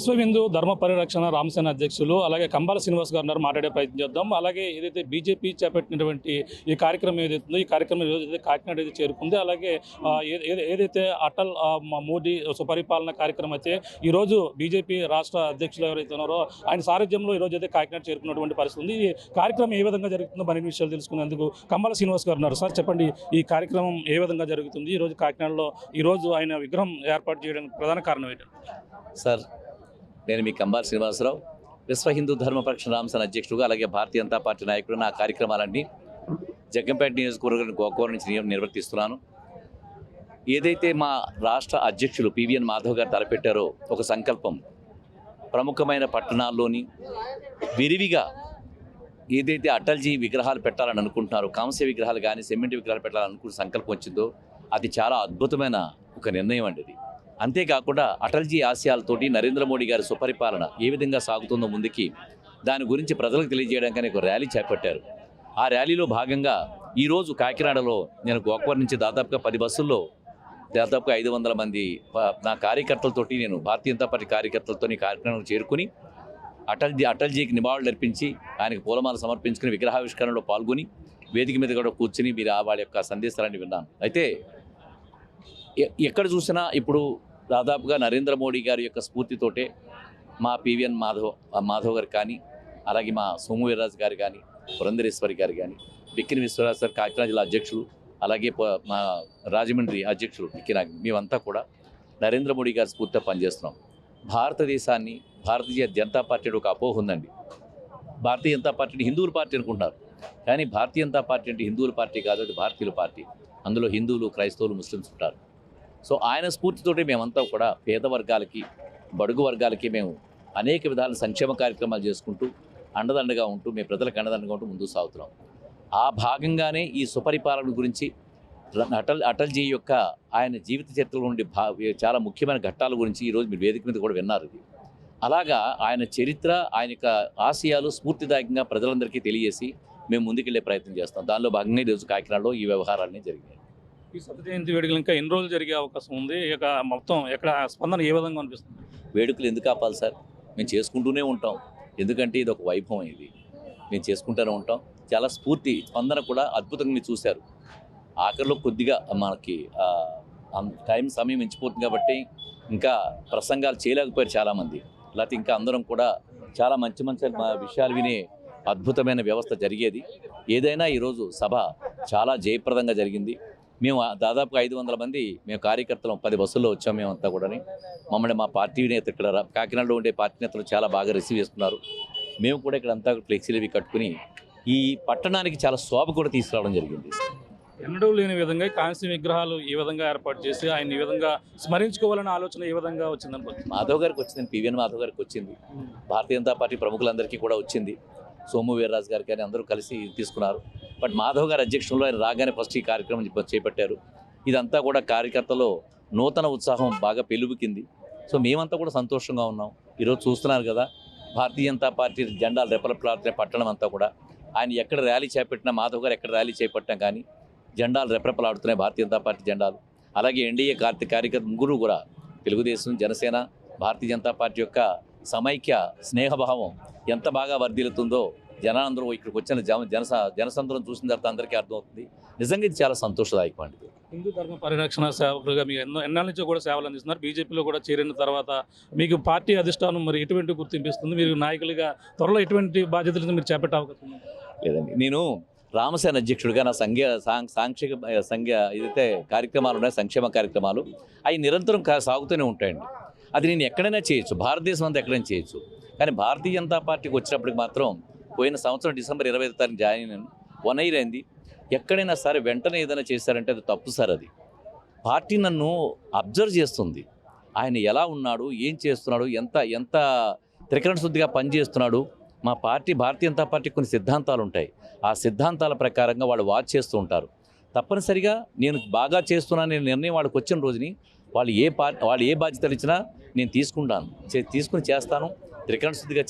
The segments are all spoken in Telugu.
విశ్వ హిందూ ధర్మ పరిరక్షణ రామసేన అధ్యక్షులు అలాగే కంబాల శ్రీనివాస్ గారు మాట్లాడే ప్రయత్నం చేద్దాం. అలాగే ఏదైతే బీజేపీ చేపట్టినటువంటి ఈ కార్యక్రమం ఏదైతుందో ఈ కార్యక్రమం ఏదైతే కాకినాడ అయితే చేరుకుంది. అలాగే ఏదైతే అటల్ మోడీ సుపరిపాలన కార్యక్రమం అయితే ఈరోజు బీజేపీ రాష్ట్ర అధ్యక్షులు ఎవరైతే ఉన్నారో ఆయన సారథ్యంలో ఈరోజు అయితే కాకినాడ చేరుకున్నటువంటి పరిస్థితి ఉంది. ఈ కార్యక్రమం ఏ విధంగా జరుగుతుందో మరిన్ని విషయాలు తెలుసుకునేందుకు కంబాల శ్రీనివాస్ గారు ఉన్నారు. సార్ చెప్పండి, ఈ కార్యక్రమం ఏ విధంగా జరుగుతుంది? ఈరోజు కాకినాడలో ఈరోజు ఆయన విగ్రహం ఏర్పాటు చేయడానికి ప్రధాన కారణం ఏంటంటే? సార్, నేను మీ కంబాల శ్రీనివాసరావు, విశ్వ హిందూ ధర్మ పరిరక్షణ రామసేన అధ్యక్షుడుగా, అలాగే భారతీయ జనతా పార్టీ నాయకుడు. నా కార్యక్రమాలన్నీ జగ్గంపేట నియోజకవర్గం గోకవరం నుంచి నిర్వర్తిస్తున్నాను. ఏదైతే మా రాష్ట్ర అధ్యక్షులు పివిఎన్ మాధవ్ గారు తలపెట్టారో ఒక సంకల్పం, ప్రముఖమైన పట్టణాల్లోని విరివిగా ఏదైతే అటల్జీ విగ్రహాలు పెట్టాలని అనుకుంటున్నారో, కాంస్య విగ్రహాలు కానీ సిమెంట్ విగ్రహాలు పెట్టాలని అనుకున్న సంకల్పం వచ్చిందో అది చాలా అద్భుతమైన ఒక నిర్ణయం అండి. ఇది అంతేకాకుండా అటల్జీ ఆశయాలతోటి నరేంద్ర మోడీ గారి సుపరిపాలన ఏ విధంగా సాగుతుందో ముందుకి దాని గురించి ప్రజలకు తెలియజేయడానికి ఒక ర్యాలీ చేపట్టారు. ఆ ర్యాలీలో భాగంగా ఈరోజు కాకినాడలో నేను గోకవరం నుంచి దాదాపుగా 10 బస్సుల్లో దాదాపుగా 500 మంది నా కార్యకర్తలతోటి, నేను భారతీయ జనతా పార్టీ కార్యకర్తలతో కార్యక్రమం చేరుకుని అటల్జీకి నివాళులు అర్పించి ఆయనకు పూలమాల సమర్పించుకుని విగ్రహావిష్కరణలో పాల్గొని వేదిక మీద కూడా కూర్చుని వాళ్ళ యొక్క సందేశాలని విన్నాను. అయితే ఎక్కడ చూసినా ఇప్పుడు దాదాపుగా నరేంద్ర మోడీ గారి యొక్క స్ఫూర్తితోటే మా పివిఎన్ మాధవ్ గారు కానీ, అలాగే మా సోము వీర్రాజు గారు కానీ, పురంధరేశ్వరి గారు కానీ, బిక్కిన విశ్వరాజ్ సార్ కాకినాడ జిల్లా అధ్యక్షులు, అలాగే మా రాజమండ్రి అధ్యక్షులు బిక్కిన, మేమంతా కూడా నరేంద్ర మోడీ గారి స్ఫూర్తితో పనిచేస్తున్నాం. భారతదేశాన్ని భారతీయ జనతా పార్టీ ఒక అపోహ ఉందండి. భారతీయ జనతా పార్టీని హిందువుల పార్టీ అనుకుంటున్నారు, కానీ భారతీయ జనతా పార్టీ అంటే హిందువుల పార్టీ కాదు, అది భారతీయుల పార్టీ. అందులో హిందువులు, క్రైస్తవులు, ముస్లిమ్స్ ఉంటారు. సో ఆయన స్ఫూర్తితోటి మేమంతా కూడా పేద వర్గాలకి, బడుగు వర్గాలకి మేము అనేక విధాల సంక్షేమ కార్యక్రమాలు చేసుకుంటూ అండదండగా ఉంటూ మీ ప్రజలకు అండదండగా ఉంటూ ముందుకు సాగుతున్నాం. ఆ భాగంగానే ఈ సుపరిపాలన గురించి అటల్జీ యొక్క ఆయన జీవిత చరిత్రలో నుండి చాలా ముఖ్యమైన ఘట్టాల గురించి ఈరోజు మీరు వేదిక మీద కూడా విన్నారు. ఇది అలాగా ఆయన చరిత్ర, ఆయన యొక్క ఆశయాలు స్ఫూర్తిదాయకంగా ప్రజలందరికీ తెలియజేసి మేము ముందుకెళ్లే ప్రయత్నం చేస్తాం. దానిలో భాగంగా ఈరోజు కాకినాడలో ఈ వ్యవహారాలన్నీ జరిగాయి. ఈ శత జయంతి వేడుకలు ఇంకా ఎన్ని రోజులు జరిగే అవకాశం ఉంది? ఇక మొత్తం ఎక్కడ స్పందన ఏ విధంగా అనిపిస్తుంది? వేడుకలు ఎందుకు ఆపాలి సార్? మేము చేసుకుంటూనే ఉంటాం. ఎందుకంటే ఇది ఒక వైభవం, ఇది మేము చేసుకుంటూనే ఉంటాం. చాలా స్ఫూర్తి స్పందన కూడా అద్భుతంగా మీరు చూశారు. ఆఖరిలో కొద్దిగా మనకి సమయం మించిపోతుంది కాబట్టి ఇంకా ప్రసంగాలు చేయలేకపోయారు చాలామంది. లేకపోతే ఇంకా అందరం కూడా చాలా మంచి విషయాలు వినే అద్భుతమైన వ్యవస్థ జరిగేది. ఏదైనా ఈరోజు సభ చాలా జయప్రదంగా జరిగింది. మేము దాదాపుగా 500 మంది మేము కార్యకర్తలు 10 బస్సుల్లో వచ్చాము. మేమంతా కూడా మమ్మల్ని మా పార్టీ నేత ఇక్కడ కాకినాడలో ఉండే పార్టీ నేతలు చాలా బాగా రిసీవ్ చేసుకున్నారు. మేము కూడా ఇక్కడ అంతా ఫ్లెక్సీలు అవి కట్టుకుని ఈ పట్టణానికి చాలా శోభ కూడా తీసుకురావడం జరిగింది. ఎన్నడూ లేని విధంగా కాంస్య విగ్రహాలు ఈ విధంగా ఏర్పాటు చేసి ఆయన ఈ విధంగా స్మరించుకోవాలనే ఆలోచన ఏ విధంగా వచ్చిందనుకోవచ్చు? మాధవ్ గారికి వచ్చింది, పివిఎన్ మాధవ్ గారికి వచ్చింది, భారతీయ జనతా పార్టీ ప్రముఖులందరికీ కూడా వచ్చింది. సోము వీర్రాజు గారికి కానీ అందరూ కలిసి తీసుకున్నారు. బట్ మాధవ్ గారి అధ్యక్షంలో ఆయన రాగానే ఫస్ట్ ఈ కార్యక్రమం చేపట్టారు. ఇదంతా కూడా కార్యకర్తలో నూతన ఉత్సాహం బాగా పెలుబుకింది. సో మేమంతా కూడా సంతోషంగా ఉన్నాం. ఈరోజు చూస్తున్నారు కదా, భారతీయ జనతా పార్టీ జెండాలు రెపరెపలాడుతున్న పట్టణం అంతా కూడా. ఆయన ఎక్కడ ర్యాలీ చేపట్టినా, మాధవ్ గారు ఎక్కడ ర్యాలీ చేపట్టినా కానీ జెండాలు రెపరెపలాడుతున్నాయి, భారతీయ జనతా పార్టీ జెండాలు. అలాగే ఎన్డీఏ కార్యకర్త ముగ్గురు కూడా తెలుగుదేశం, జనసేన, భారతీయ జనతా పార్టీ యొక్క సమైక్య స్నేహభావం ఎంత బాగా వర్ధిల్లుతుందో జనాలందరూ ఇక్కడికి వచ్చిన జనసంద్రం చూసిన తర్వాత అందరికీ అర్థమవుతుంది. నిజంగా ఇది చాలా సంతోషదాయకం అండి. హిందూ ధర్మ పరిరక్షణ సేవకులుగా మీరు ఎన్నాళ్ళ నుంచో కూడా సేవలు అందిస్తున్నారు. బీజేపీలో కూడా చేరిన తర్వాత మీకు పార్టీ అధిష్టానం మరి ఎటువంటి గుర్తింపిస్తుంది? మీరు నాయకులుగా త్వరలో ఎటువంటి బాధ్యతలు మీరు చేపట్టే అవకాశం ఉంది? లేదండి, నేను రామసేన అధ్యక్షుడిగా నా సంఘ ఏదైతే కార్యక్రమాలు ఉన్నాయో, సంక్షేమ కార్యక్రమాలు అవి నిరంతరం సాగుతూనే ఉంటాయండి. అది నేను ఎక్కడైనా చేయొచ్చు, భారతదేశం అంతా ఎక్కడైనా చేయొచ్చు. కానీ భారతీయ జనతా పార్టీకి వచ్చినప్పటికి మాత్రం పోయిన సంవత్సరం డిసెంబర్ 25వ తారీఖు జాయిన్ అయినాను. 1 year అయింది. ఎక్కడైనా సరే వెంటనే ఏదైనా చేశారంటే అది తప్పు సార్. అది పార్టీ నన్ను అబ్జర్వ్ చేస్తుంది. ఆయన ఎలా ఉన్నాడు, ఏం చేస్తున్నాడు, ఎంత త్రికరణ శుద్ధిగా పనిచేస్తున్నాడు. మా పార్టీ భారతీయ జనతా పార్టీ కొన్ని సిద్ధాంతాలు ఉంటాయి. ఆ సిద్ధాంతాల ప్రకారంగా వాళ్ళు వాచ్ చేస్తూ ఉంటారు. తప్పనిసరిగా నేను బాగా చేస్తున్నాను నిర్ణయం వాళ్ళకి వచ్చిన రోజుని వాళ్ళు ఏ బాధ్యతలు ఇచ్చినా నేను తీసుకుని చేస్తాను. త్రికరణ శుద్ధిగా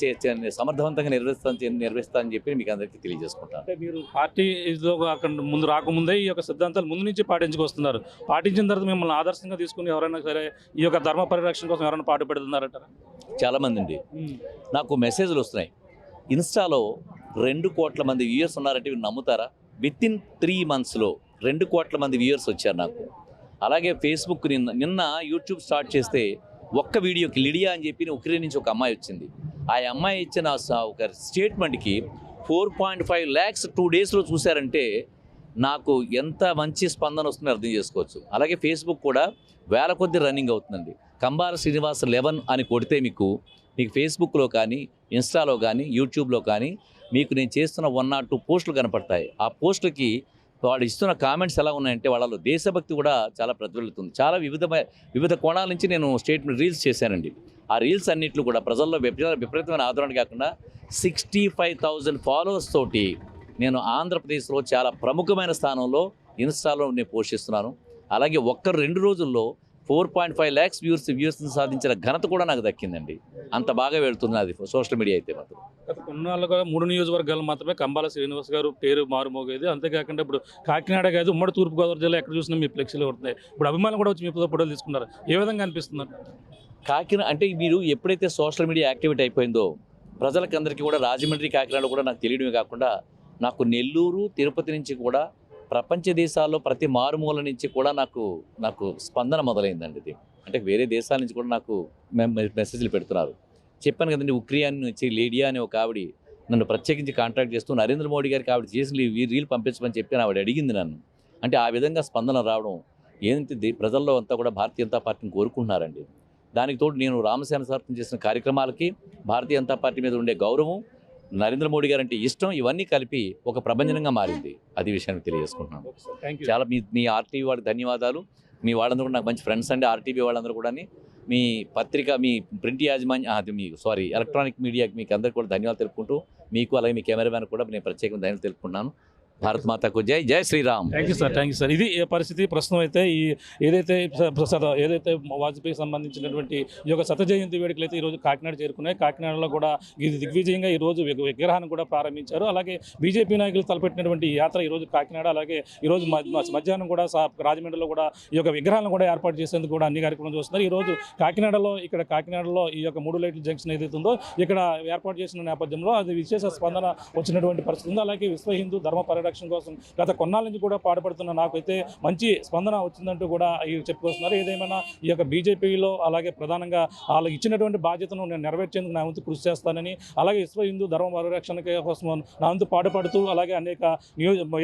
సమర్థవంతంగా నిర్వహిస్తానని చెప్పి మీకు అందరికీ తెలియజేసుకుంటాను. అంటే మీరు పార్టీలో అక్కడ ముందు రాకముందే ఈ యొక్క సిద్ధాంతాలు ముందు నుంచి పాటించుకొస్తున్నారు. పాటించిన తర్వాత మిమ్మల్ని ఆదర్శంగా తీసుకుని ఎవరైనా సరే ఈ యొక్క ధర్మ పరిరక్షణ కోసం ఎవరైనా పాటు పెడుతున్నారంటారా? చాలామంది అండి నాకు మెసేజ్లు వస్తున్నాయి. ఇన్స్టాలో 2 కోట్ల మంది వ్యూయర్స్ ఉన్నారంటే మీరు నమ్ముతారా? విత్ ఇన్ 3 monthsలో 2 కోట్ల మంది వ్యూయర్స్ వచ్చారు నాకు. అలాగే ఫేస్బుక్ నిన్న యూట్యూబ్ స్టార్ట్ చేస్తే ఒక్క వీడియోకి లిడియా అని చెప్పి ఉక్రెయిన్ నుంచి ఒక అమ్మాయి వచ్చింది. ఆ అమ్మాయి ఇచ్చిన ఒక స్టేట్మెంట్కి 4.5 lakhs 2 daysలో చూశారంటే నాకు ఎంత మంచి స్పందన వస్తుందో అర్థం చేసుకోవచ్చు. అలాగే ఫేస్బుక్ కూడా వేల కొద్ది రన్నింగ్ అవుతుందండి. కంబాల శ్రీనివాస్ 11 అని కొడితే మీకు ఫేస్బుక్లో కానీ ఇన్స్టాలో కానీ యూట్యూబ్లో కానీ మీకు నేను చేస్తున్న 1 or 2 పోస్టులు కనపడతాయి. ఆ పోస్టులకి వాడు ఇస్తున్న కామెంట్స్ ఎలా ఉన్నాయంటే వాళ్ళలో దేశభక్తి కూడా చాలా ప్రజ్వలిస్తుంది. చాలా వివిధ కోణాల నుంచి నేను స్టేట్మెంట్ రీల్స్ చేశానండి. ఆ రీల్స్ అన్నింటిలో కూడా ప్రజల్లో విపరీతమైన ఆదరణ కాకుండా 65,000 followers తోటి నేను ఆంధ్రప్రదేశ్లో చాలా ప్రముఖమైన స్థానంలో ఇన్స్టాలో నేను పోషిస్తున్నాను. అలాగే 1-2 రోజుల్లో 4.5 lakhs వ్యూవర్స్ని సాధించిన ఘనత కూడా నాకు దక్కిందండి. అంత బాగా వెళ్తుంది అది సోషల్ మీడియా అయితే మాత్రం. గత కొన్నాళ్ళుగా 3 నియోజకవర్గాలు మాత్రమే కంబాల శ్రీనివాస్ గారు పేరు మారుమోగేది. అంతేకాకుండా ఇప్పుడు కాకినాడ కాదు ఉమ్మడి తూర్పుగోదావరి జిల్లా ఎక్కడ చూసినా మీ ఫ్లెక్సీలు పడుతున్నాయి. ఇప్పుడు అభిమానులు కూడా వచ్చి మీ ఫోటోలు తీసుకున్నారు. ఏ విధంగా అనిపిస్తున్నారు? కాకినాడ అంటే మీరు ఎప్పుడైతే సోషల్ మీడియా యాక్టివిటీ అయిపోయిందో ప్రజలకందరికీ కూడా రాజమండ్రి కాకినాడ కూడా నాకు తెలియడమే కాకుండా నాకు నెల్లూరు తిరుపతి నుంచి కూడా ప్రపంచ దేశాల్లో ప్రతి మారుమూల నుంచి కూడా నాకు స్పందన మొదలైందండి. ఇది అంటే వేరే దేశాల నుంచి కూడా నాకు మెసేజ్లు పెడుతున్నారు. చెప్పాను కదండి, ఉక్రెయిన్ నుంచి లీడియా అనే ఒక ఆవిడ నన్ను ప్రత్యేకించి కాంటాక్ట్ చేస్తూ నరేంద్ర మోడీ గారికి ఆవిడ చేసిన ఈ రీల్ పంపించమని చెప్పి ఆవిడ అడిగింది నన్ను. అంటే ఆ విధంగా స్పందన రావడం ఏంటి ప్రజల్లో అంతా కూడా భారతీయ జనతా పార్టీని కోరుకుంటున్నారండి. దానికి తోడు నేను రామసేన సమర్పణ చేసిన కార్యక్రమాలకి భారతీయ జనతా పార్టీ మీద ఉండే గౌరవం, నరేంద్ర మోడీ గారు అంటే ఇష్టం, ఇవన్నీ కలిపి ఒక ప్రభంజనంగా మారింది. అది విషయాన్ని తెలియజేసుకుంటున్నాను. చాలా మీ ఆర్టీవీ వాళ్ళకి ధన్యవాదాలు. మీ వాళ్ళందరూ కూడా నాకు మంచి ఫ్రెండ్స్ అండి. ఆర్టీవీ వాళ్ళందరూ కూడా మీ పత్రిక, మీ ప్రింట్ యాజమాన్యం, ఎలక్ట్రానిక్ మీడియాకి మీకు అందరికీ కూడా ధన్యవాదాలు తెలుపుకుంటూ మీకు అలాగే మీ కెమెరామ్యాన్ కూడా నేను ప్రత్యేకంగా ధన్యవాదాలు తెలుపుకుంటున్నాను. భారత్ మాతాకు జై, జై శ్రీరామ్. Thank you sir. ఇది పరిస్థితి ప్రస్తుతం అయితే ఏదైతే వాజ్పేయికి సంబంధించినటువంటి ఈ యొక్క శత జయంతి వేడుకలు అయితే ఈరోజు కాకినాడ చేరుకున్నాయి. కాకినాడలో కూడా ఇది దిగ్విజయంగా ఈరోజు విగ్రహాన్ని కూడా ప్రారంభించారు. అలాగే బీజేపీ నాయకులు తలపెట్టినటువంటి ఈ యాత్ర ఈరోజు కాకినాడ, అలాగే ఈరోజు మధ్యాహ్నం కూడా రాజమండ్రిలో కూడా ఈ యొక్క విగ్రహాలను కూడా ఏర్పాటు చేసేందుకు కూడా అన్ని కార్యక్రమాలు చూస్తున్నారు. ఈరోజు కాకినాడలో ఈ యొక్క 3 లైట్ల జంక్షన్ ఏదైతే ఉందో ఇక్కడ ఏర్పాటు చేసిన నేపథ్యంలో అది విశేష స్పందన వచ్చినటువంటి పరిస్థితి ఉంది. అలాగే విశ్వ హిందూ ధర్మ పరిరక్షణ కోసం గత కొన్నాళ్ళ నుంచి కూడా పాటుపడుతున్న నాకైతే మంచి స్పందన వచ్చిందంటూ కూడా చెప్పుకొస్తున్నారు. ఏదేమైనా ఈ యొక్క బీజేపీలో అలాగే ప్రధానంగా వాళ్ళకి ఇచ్చినటువంటి బాధ్యతను నేను నెరవేర్చేందుకు నా వంతు కృషి చేస్తానని, అలాగే విశ్వ హిందూ ధర్మ పరిరక్షణ కోసం నా వంతు పాటుపడుతూ అలాగే అనేక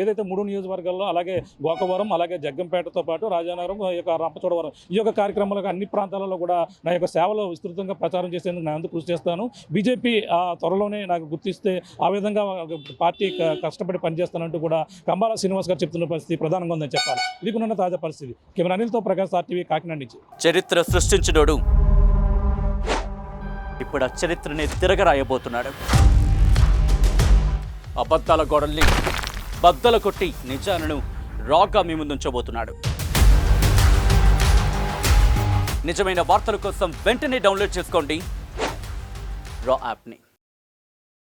ఏదైతే 3 నియోజకవర్గాల్లో అలాగే గోకవరం, అలాగే జగ్గంపేటతో పాటు రాజానగరం, ఈ యొక్క రంపచోడవరం ఈ యొక్క కార్యక్రమాలకు అన్ని ప్రాంతాలలో కూడా నా యొక్క సేవలు విస్తృతంగా ప్రచారం చేసేందుకు నా వంతు కృషి చేస్తాను. బీజేపీ త్వరలోనే నాకు గుర్తిస్తే ఆ విధంగా పార్టీ కష్టపడి పనిచేస్తానంటూ కూడా కంబాల శ్రీనివాస్ గారు చెప్తున్న పరిస్థితి ప్రధానంగా ఉందని చెప్పాలి. ఇది ఉన్న తాజా పరిస్థితి. కెమెరా అనిల్తో ప్రకాష్, ఆర్టీవీ, కాకినాడ నుంచి. చరిత్ర సృష్టించినోడు ఇప్పుడు ఆ చరిత్రని తిరగరాయబోతున్నాడు. అబద్ధాల గోడల్ని బద్దల కొట్టి నిజాలను రాగా మీ ముందుంచబోతున్నాడు. నిజమైన వార్తల కోసం వెంటనే డౌన్లోడ్ చేసుకోండి రా యాప్ని.